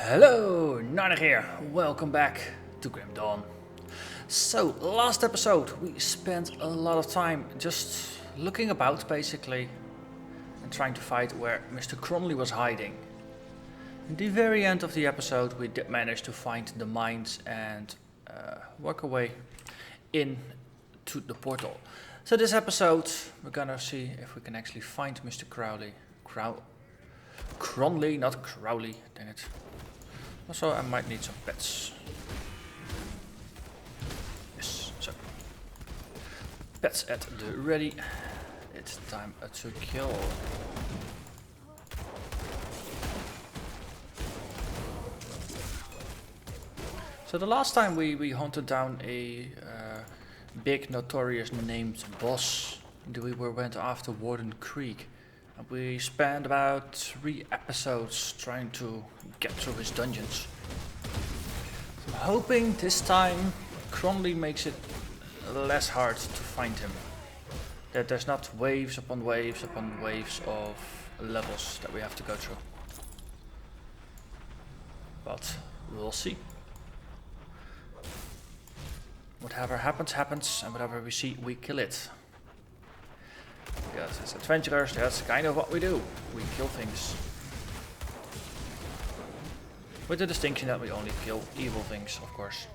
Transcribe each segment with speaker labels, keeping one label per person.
Speaker 1: Hello, Narnach here. Welcome back to Grim Dawn. So, last episode we spent a lot of time just looking about basically and trying to find where Mr. Cronley was hiding. In the very end of the episode we did manage to find the mines and work our way into the portal. So this episode we're gonna see if we can actually find Mr. Cronley, not Crowley, dang it. Also, I might need some pets. Yes, so. Pets at the ready. It's time to kill. So the last time we hunted down a big notorious named boss. We went after Warden Creek. We spent about 3 episodes trying to get through his dungeons. I'm hoping this time Cronley makes it less hard to find him. That there's not waves upon waves upon waves of levels that we have to go through. But we'll see. Whatever happens, happens, and whatever we see, we kill it. Because as adventurers, that's kind of what we do. We kill things. With the distinction that we only kill evil things, of course.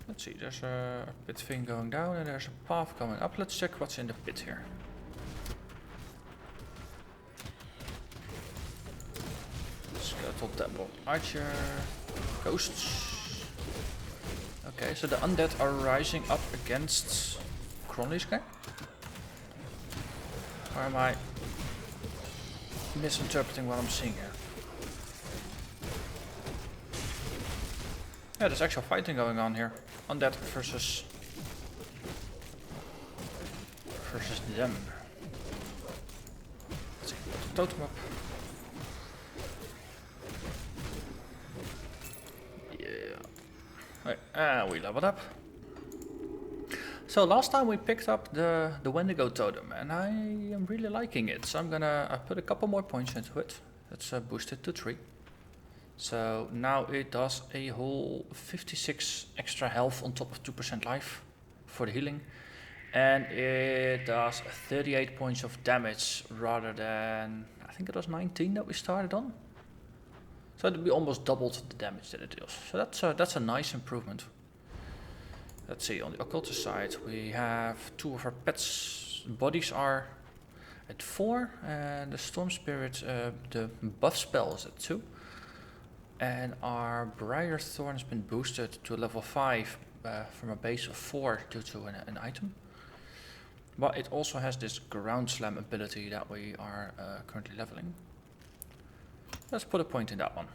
Speaker 1: Let's see, there's a pit thing going down and there's a path coming up. Let's check what's in the pit here. Skeletal Devil Archer. Ghosts. Okay, so the undead are rising up against Cronley's guy? Or am I misinterpreting what I'm seeing here? Yeah, there's actual fighting going on here. Undead versus them. Let's see, put the totem up. Yeah. Right, we leveled up. So last time we picked up the Wendigo totem and I am really liking it. So I'm gonna put a couple more points into it. Let's boost it to 3. So now it does a whole 56 extra health on top of 2% life for the healing. And it does 38 points of damage rather than, I think it was 19 that we started on. So we almost doubled the damage that it deals. So that's a nice improvement. Let's see, on the Occultist side we have 2 of our pets' bodies are at 4 and the Storm Spirit, the buff spell is at 2. And our Briar Thorn has been boosted to level 5 from a base of 4 due to an item. But it also has this Ground Slam ability that we are currently leveling. Let's put a point in that one.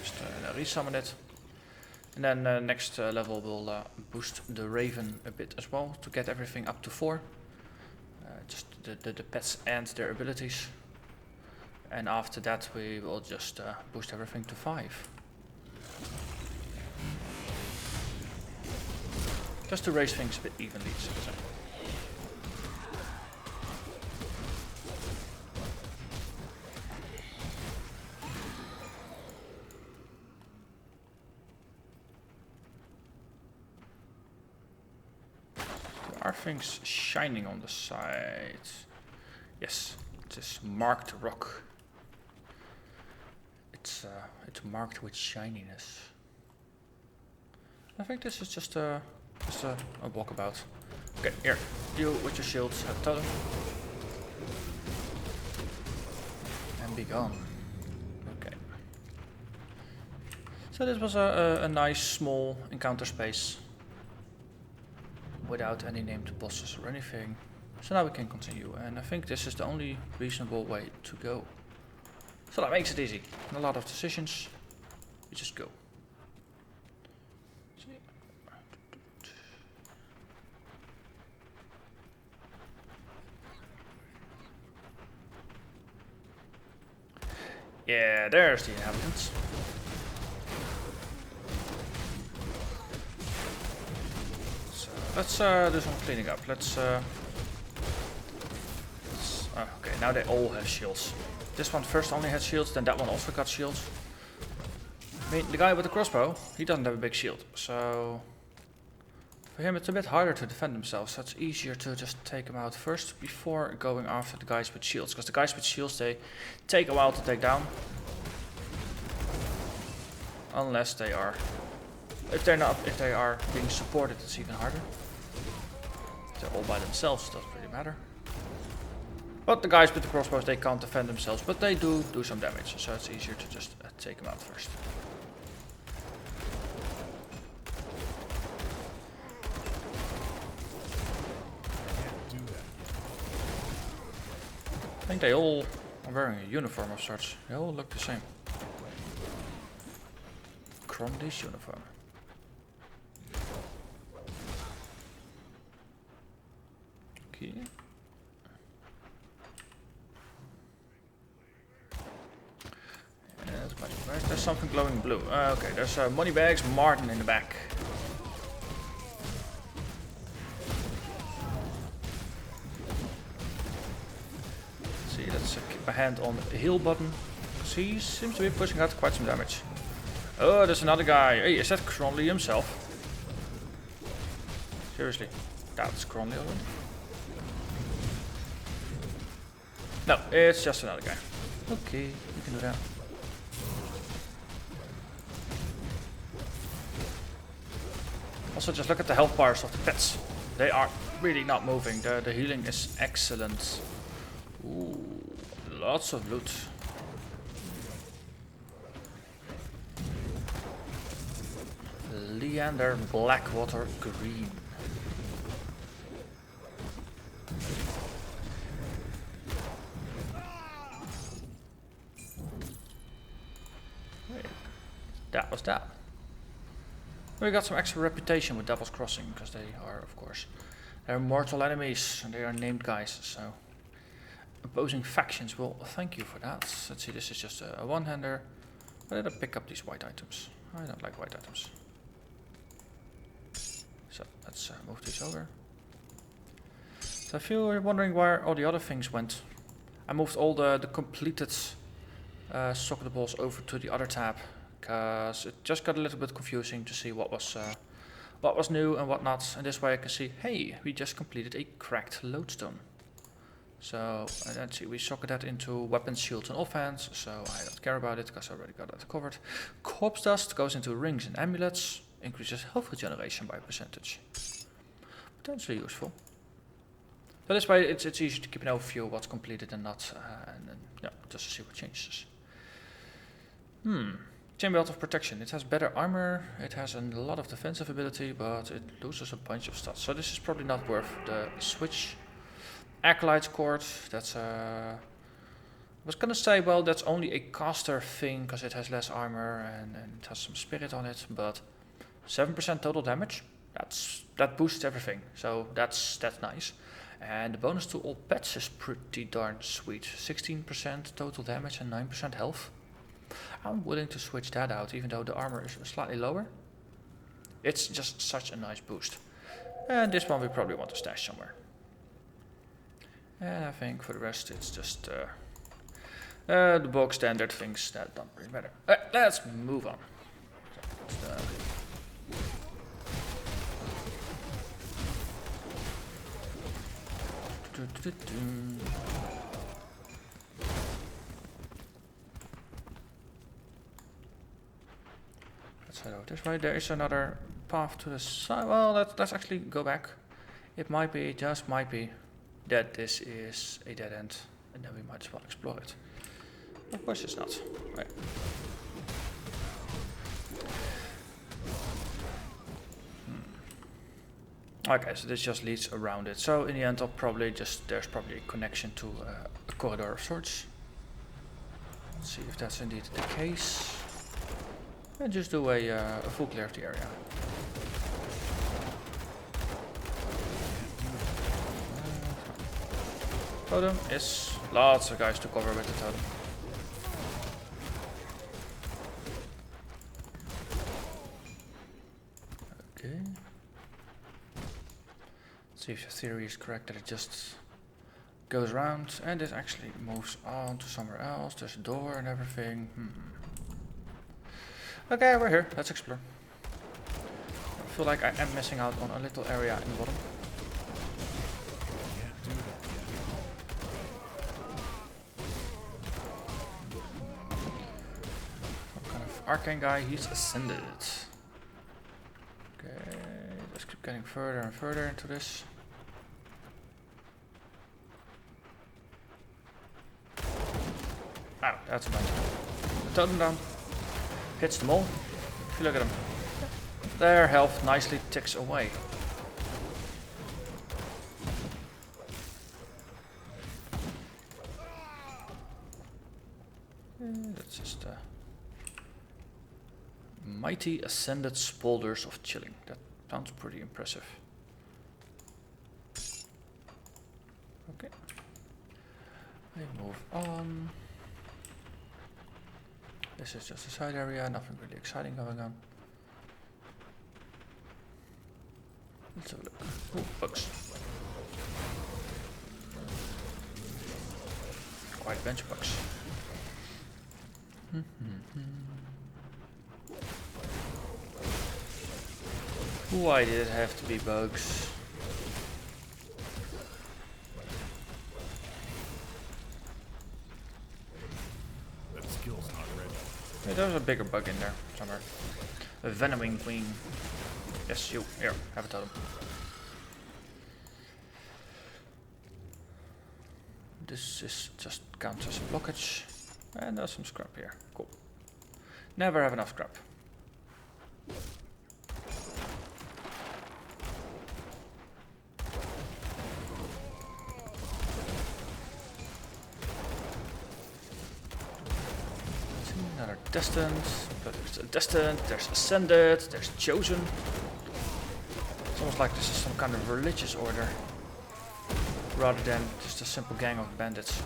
Speaker 1: Just resummon it. And then next level we'll boost the Raven a bit as well to get everything up to 4. Just the pets and their abilities. And after that we will just boost everything to 5. Just to raise things a bit evenly, so to say. Are things shining on the side? Yes, it is marked rock. It's marked with shininess. I think this is just a walkabout. Okay, here, you with your shields have a totem. And be gone. Okay. So this was a nice small encounter space. Without any named bosses or anything. So now we can continue, and I think this is the only reasonable way to go. So that makes it easy. A lot of decisions. We just go. Yeah, there's the inhabitants. Let's do some cleaning up. Okay, now they all have shields. This one first only had shields, then that one also got shields. I mean, the guy with the crossbow, he doesn't have a big shield, so for him it's a bit harder to defend himself, so it's easier to just take him out first before going after the guys with shields, because the guys with shields, they take a while to take down. Unless they are, if they are being supported, it's even harder. If they're all by themselves, it doesn't really matter. But the guys with the crossbows, they can't defend themselves, but they do some damage, so it's easier to just take them out first. I think they all are wearing a uniform of sorts. They all look the same. Cronley's uniform. Okay. There's something glowing blue. Okay, there's money bags, Martin in the back. Let's see, let's keep my hand on the heal button. Because he seems to be pushing out quite some damage. Oh, there's another guy. Hey, is that Cronley himself? Seriously, that's Cronley already? No, it's just another guy. Okay, you can do that. Also, just look at the health bars of the pets. They are really not moving. The healing is excellent. Ooh, lots of loot. Leander Blackwater Green. Wait, that was that. We got some extra reputation with Devil's Crossing, because they are, of course, they're mortal enemies, and they are named guys, so opposing factions will thank you for that. Let's see, this is just a one-hander. Why did I pick up these white items? I don't like white items. So let's move these over. So if you're wondering where all the other things went, I moved all the completed socket balls over to the other tab, because it just got a little bit confusing to see what was new and what not. And this way I can see, hey, we just completed a cracked lodestone. So let's see, we socket that into weapons, shields and offhand, so I don't care about it because I already got that covered. Corpse dust goes into rings and amulets, increases health regeneration by a percentage. Potentially useful. So this way it's easy to keep an overview of what's completed and not, and then, yeah, just to see what changes. Chain belt of protection. It has better armor, it has a lot of defensive ability, but it loses a bunch of stats. So this is probably not worth the switch. Acolyte's cord, that's I was gonna say, well, that's only a caster thing because it has less armor and it has some spirit on it, but 7% total damage, that boosts everything, so that's nice. And the bonus to all pets is pretty darn sweet. 16% total damage and 9% health. I'm willing to switch that out, even though the armor is slightly lower. It's just such a nice boost. And this one we probably want to stash somewhere. And I think for the rest it's just the bog standard things that don't really matter. Let's move on. Let's head over this way. There is another path to the side. Well, let's actually go back. It might be, just might be, that this is a dead end, and then we might as well explore it. Of course it's not. Right. Okay, so this just leads around it. So in the end, there's probably a connection to a corridor of sorts. Let's see if that's indeed the case. And just do a full clear of the area. Totem is lots of guys to cover with the totem. Okay. Let's see if the theory is correct that it just goes around, and it actually moves on to somewhere else. There's a door and everything. Okay, we're here. Let's explore. I feel like I am missing out on a little area in the bottom. Some kind of arcane guy, he's ascended. Okay, let's keep getting further and further into this. Ah, that's a bunch. The totem down. Hits them all. If you look at them. Their health nicely ticks away. That's just mighty ascended spolders of chilling. That sounds pretty impressive. Okay. We move on. This is just a side area, nothing really exciting going on. Let's have a look. Ooh, bugs. Quite bench bugs. Why did it have to be bugs?
Speaker 2: That skill's not ready.
Speaker 1: Yeah, there's a bigger bug in there somewhere. A venoming queen. Yes, you. Here, have a totem. This is just counts as a blockage. And there's some scrap here. Cool. Never have enough scrap. Another destined. But there's a destined, there's ascended, there's chosen. It's almost like this is some kind of religious order. Rather than just a simple gang of bandits.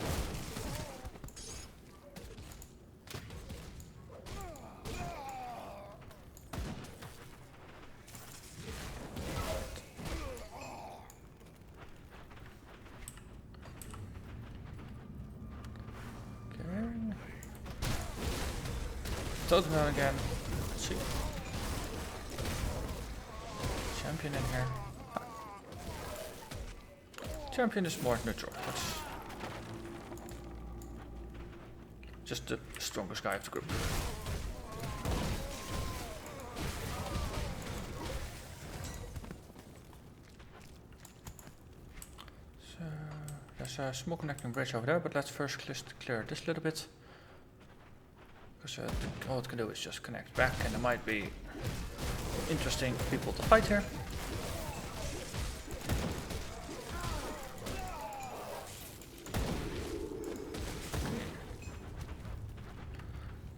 Speaker 1: Totem down again. Let's see. Champion in here. Ah. Champion is more neutral. That's just the strongest guy of the group. So there's a small connecting bridge over there, but let's first clear this little bit. Because all it can do is just connect back, and there might be interesting people to fight here.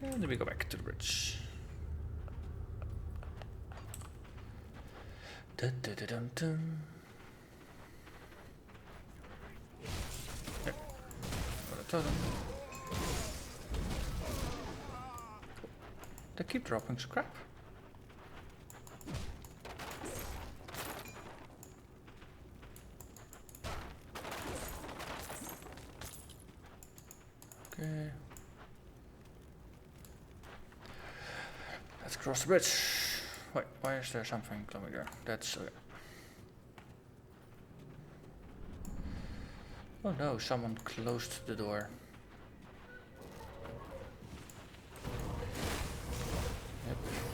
Speaker 1: And then we go back to the bridge. Dun, dun, dun, dun, dun. Yep. Got a totem. They keep dropping scrap. Okay. Let's cross the bridge. Wait, why is there something coming there? That's okay. Oh no, someone closed the door.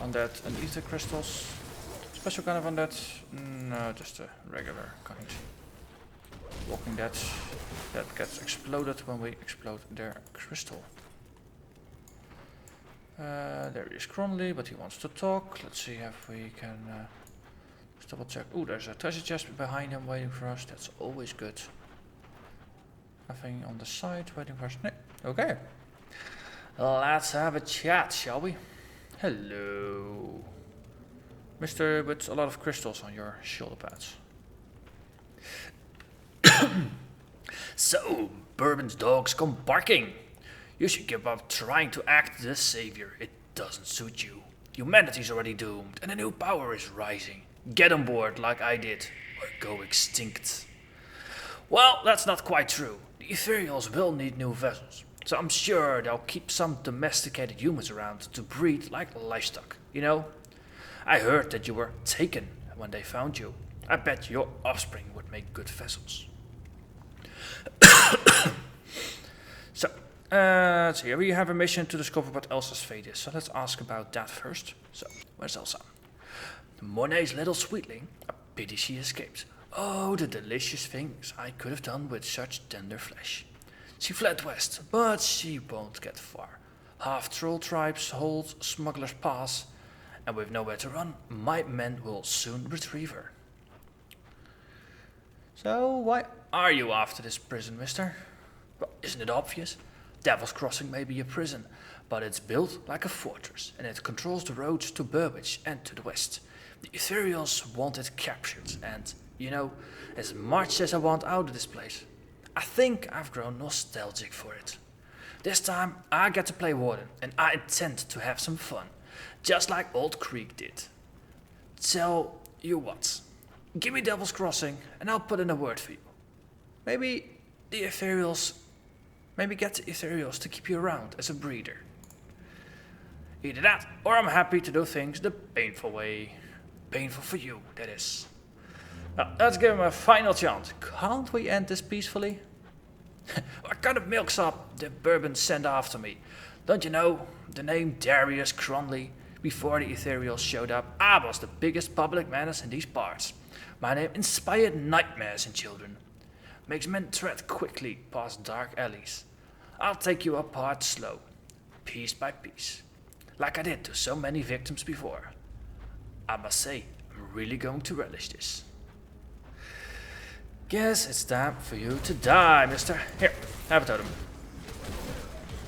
Speaker 1: Undead and ether crystals. Special kind of undead? No, just a regular kind. Walking Dead that gets exploded when we explode their crystal. There is Cronley, but he wants to talk. Let's see if we can just double check. Oh, there's a treasure chest behind him waiting for us. That's always good. Nothing on the side waiting for us. No. Okay. Let's have a chat, shall we? Hello. Mister with a lot of crystals on your shoulder pads. So, Bourbon's dogs come barking. You should give up trying to act the savior. It doesn't suit you. Humanity's already doomed, and a new power is rising. Get on board like I did, or go extinct. Well, that's not quite true. The Ethereals will need new vessels, so I'm sure they'll keep some domesticated humans around to breed like livestock, you know? I heard that you were taken when they found you. I bet your offspring would make good vessels. So, let's see, we have a mission to discover what Elsa's fate is, so let's ask about that first. So, where's Elsa? Monet's little sweetling, a pity she escaped. Oh, the delicious things I could have done with such tender flesh. She fled west, but she won't get far. Half-troll tribes hold Smuggler's Pass, and with nowhere to run, my men will soon retrieve her. So, why are you after this prison, mister? Well, isn't it obvious? Devil's Crossing may be a prison, but it's built like a fortress, and it controls the roads to Burwich and to the west. The Ethereals want it captured, and, you know, as much as I want out of this place, I think I've grown nostalgic for it. This time, I get to play Warden, and I intend to have some fun, just like Old Creek did. Tell you what, give me Devil's Crossing, and I'll put in a word for you. Maybe get the Ethereals to keep you around as a breeder. Either that, or I'm happy to do things the painful way. Painful for you, that is. Now, let's give him a final chance. Can't we end this peacefully? What kind of milksop the Bourbon sent after me? Don't you know the name Darius Cronley? Before the Ethereals showed up, I was the biggest public menace in these parts. My name inspired nightmares in children. Makes men tread quickly past dark alleys. I'll take you apart slow, piece by piece, like I did to so many victims before. I must say, I'm really going to relish this. Guess it's time for you to die, mister. Here, have a totem.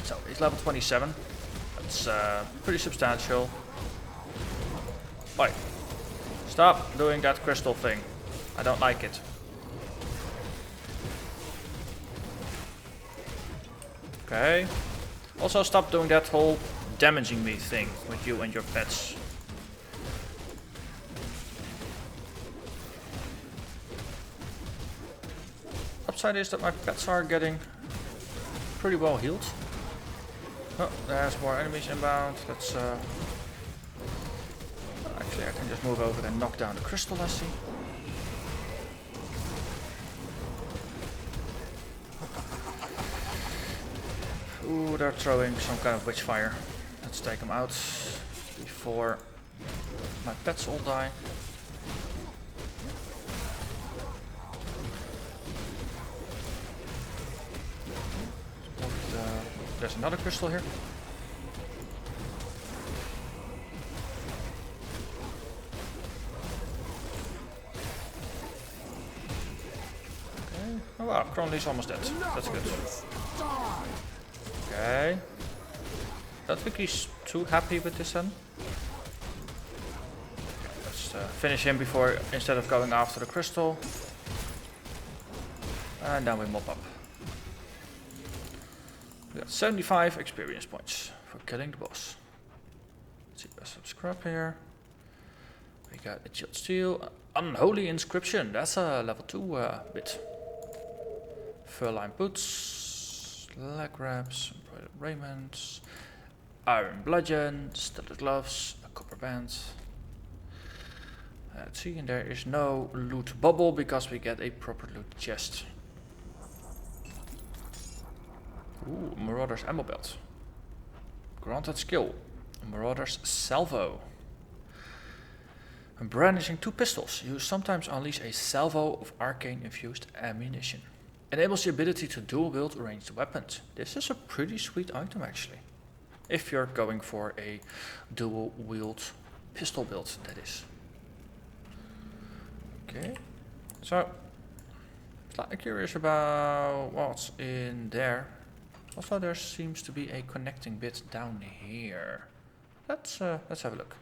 Speaker 1: So, he's level 27. That's pretty substantial. Oi. Stop doing that crystal thing. I don't like it. Okay. Also stop doing that whole damaging me thing with you and your pets. Upside is that my pets are getting pretty well healed. Oh, there's more enemies inbound. Let's actually I can just move over and knock down the crystal, I see. Ooh, they're throwing some kind of witch fire. Let's take them out before my pets all die. There's another crystal here. Okay. Oh wow, Cronley's almost dead. That's good. Okay. Don't think he's too happy with this then. Let's finish him instead of going after the crystal. And then we mop up. We got 75 experience points for killing the boss. Let's see, there's some scrap here. We got a Chilled Steel, Unholy Inscription, that's a level 2 bit. Fur-lined boots, leg wraps, embroidered raiments, iron bludgeon, studded gloves, a copper band. Let's see, and there is no loot bubble because we get a proper loot chest. Ooh, Marauder's ammo belt. Granted skill, Marauder's salvo. When brandishing 2 pistols, you sometimes unleash a salvo of arcane infused ammunition. Enables the ability to dual wield ranged weapons. This is a pretty sweet item actually. If you're going for a dual wield pistol build, that is. Okay, so slightly curious about what's in there. Also, there seems to be a connecting bit down here. Let's have a look.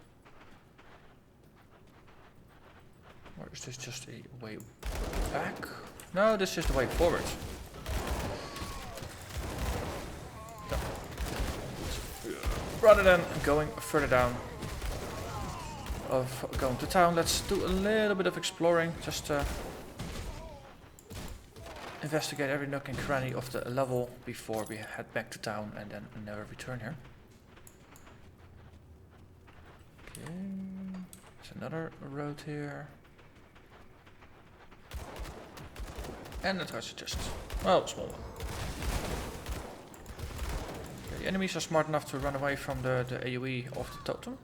Speaker 1: Or is this just a way back? No, this is the way forward. No. Rather than going further down of going to town, let's do a little bit of exploring. Just investigate every nook and cranny of the level before we head back to town and then never return here. Okay, there's another road here. And the treasure chest. Well, a small one. Okay, the enemies are smart enough to run away from the AoE of the totem.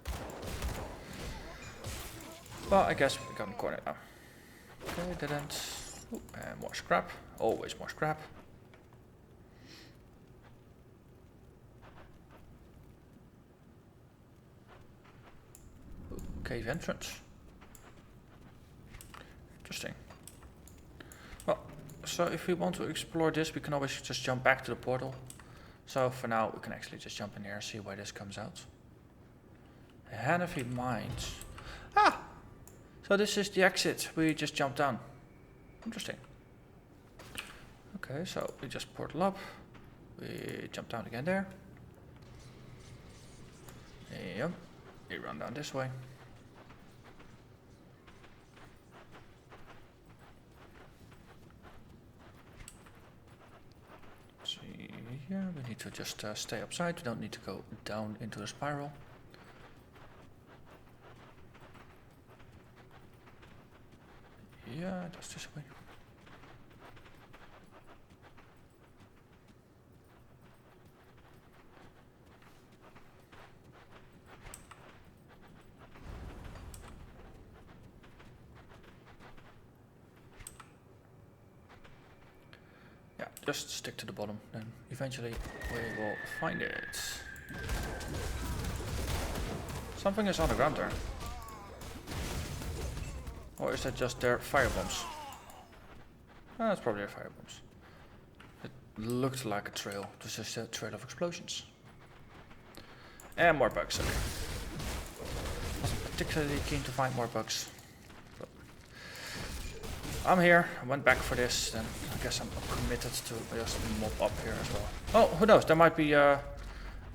Speaker 1: Well, I guess we got him cornered now. Okay, dead end. Ooh, and more scrap. Always more scrap. Ooh, cave entrance. Interesting. Well, so if we want to explore this, we can always just jump back to the portal. So for now, we can actually just jump in here and see where this comes out. Hanafi Mines. Ah! So this is the exit. We just jumped down. Interesting. Okay, so we just portal up. We jump down again there. Yep. We run down this way. See here, we need to just stay upside. We don't need to go down into the spiral. Yeah, that's this way. Yeah, just stick to the bottom, then eventually we will find it. Something is on the ground there. Or is that just their fire bombs? Ah, that's probably their fire bombs. It looked like a trail. This is a trail of explosions. And more bugs, okay. Wasn't particularly keen to find more bugs. But I'm here, I went back for this, then I guess I'm committed to just mob up here as well. Oh, who knows, there might be a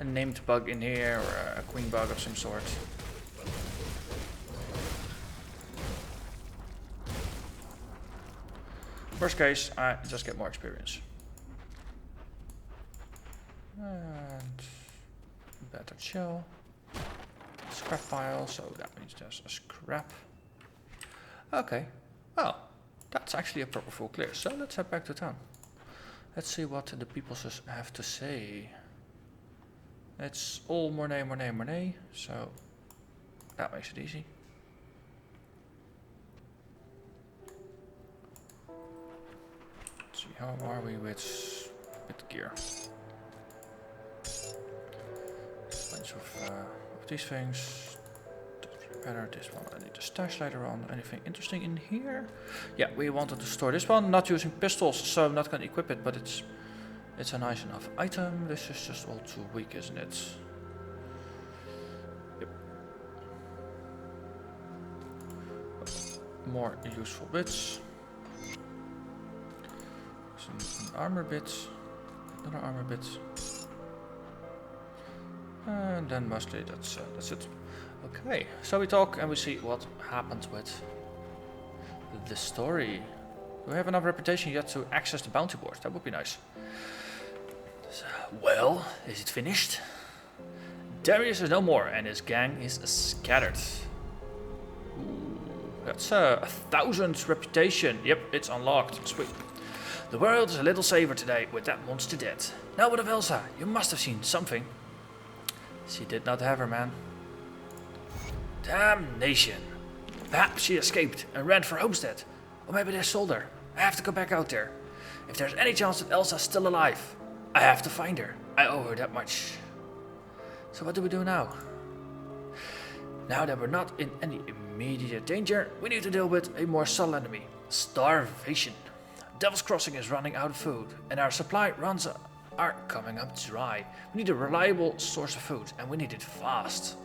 Speaker 1: named bug in here, or a queen bug of some sort. Worst case, I just get more experience. And battered shell. Scrap pile, so that means there's a scrap. Okay, well, that's actually a proper full clear. So let's head back to town. Let's see what the people have to say. It's all Mornay, Mornay, Mornay, so that makes it easy. See, how are we with gear? Bunch of these things. Better this one. I need to stash later on. Anything interesting in here? Yeah, we wanted to store this one. Not using pistols, so I'm not going to equip it, but it's a nice enough item. This is just all too weak, isn't it? Yep. More useful bits. An armor bit, another armor bit, and then mostly that's it. Okay, so we talk and we see what happens with the story. Do we have enough reputation yet to access the bounty board? That would be nice. So, well, is it finished? Darius is no more and his gang is scattered. Ooh, that's 1,000 reputation. Yep, it's unlocked. Sweet. The world is a little safer today with that monster dead. Now what of Elsa? You must have seen something. She did not have her man. Damnation. Perhaps she escaped and ran for Homestead. Or maybe they sold her. I have to go back out there. If there's any chance that Elsa's still alive, I have to find her. I owe her that much. So what do we do now? Now that we're not in any immediate danger, we need to deal with a more subtle enemy. Starvation. Devil's Crossing is running out of food, and our supply runs are coming up dry. We need a reliable source of food, and we need it fast.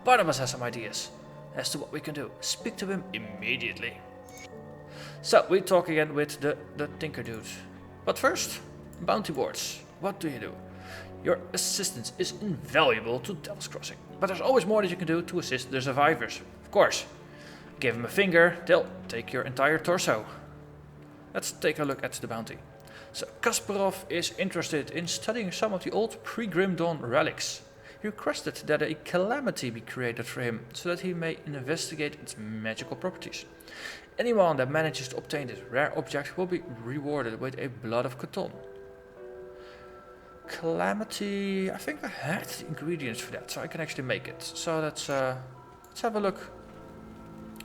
Speaker 1: Barnabas has some ideas as to what we can do. Speak to him immediately. So, we talk again with the Tinker dude. But first, bounty boards. What do you do? Your assistance is invaluable to Devil's Crossing, but there's always more that you can do to assist the survivors. Of course, give them a finger, they'll take your entire torso. Let's take a look at the bounty. So Kasparov is interested in studying some of the old pre-Grim Dawn relics. He requested that a calamity be created for him, so that he may investigate its magical properties. Anyone that manages to obtain this rare object will be rewarded with a blood of Cthulhu. Calamity, I think I had the ingredients for that, so I can actually make it. So let's have a look.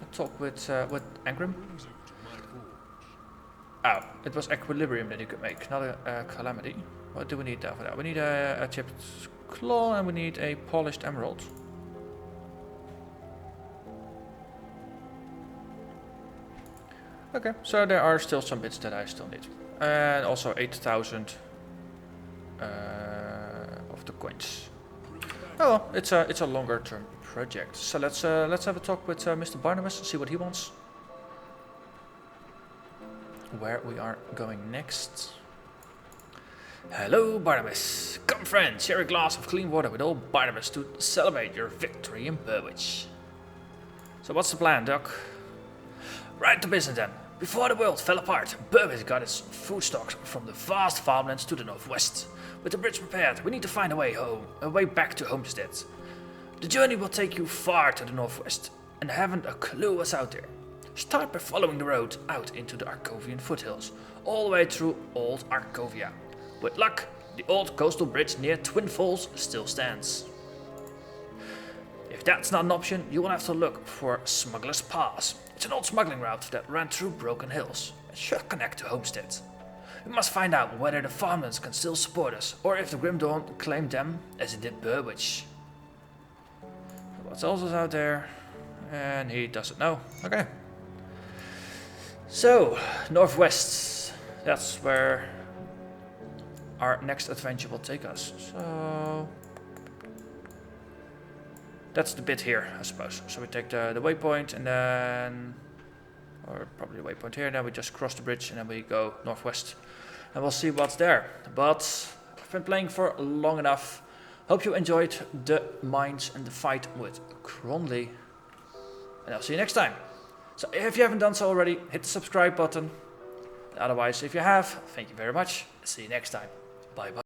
Speaker 1: I'll talk with Angrim. Oh, it was equilibrium that you could make, not a calamity. What do we need there for that? We need a chipped claw and we need a polished emerald. Okay, so there are still some bits that I still need. And also 8,000 of the coins. Oh well, it's a longer term project. So let's have a talk with Mr. Barnabas, see what he wants. Where we are going next. Hello Barnabas. Come friend, share a glass of clean water with old Barnabas to celebrate your victory in Burwich. So what's the plan, Doc? Right to business then. Before the world fell apart, Burwich got its food stocks from the vast farmlands to the northwest. With the bridge prepared, we need to find a way home, a way back to Homestead. The journey will take you far to the northwest, and haven't a clue what's out there. Start by following the road out into the Arcovian foothills, all the way through Old Arcovia. With luck, the old coastal bridge near Twin Falls still stands. If that's not an option, you will have to look for Smuggler's Pass. It's an old smuggling route that ran through Broken Hills. It should connect to Homestead. We must find out whether the farmlands can still support us, or if the Grim Dawn claimed them as it did Burwich. What else is out there? And he doesn't know. Okay. So, northwest. That's where our next adventure will take us. So that's the bit here, I suppose. So we take the waypoint and then, or probably the waypoint here, and then we just cross the bridge and then we go northwest. And we'll see what's there. But I've been playing for long enough. Hope you enjoyed the mines and the fight with Cronley. And I'll see you next time. So if you haven't done so already, hit the subscribe button. Otherwise, if you have, thank you very much. See you next time. Bye bye.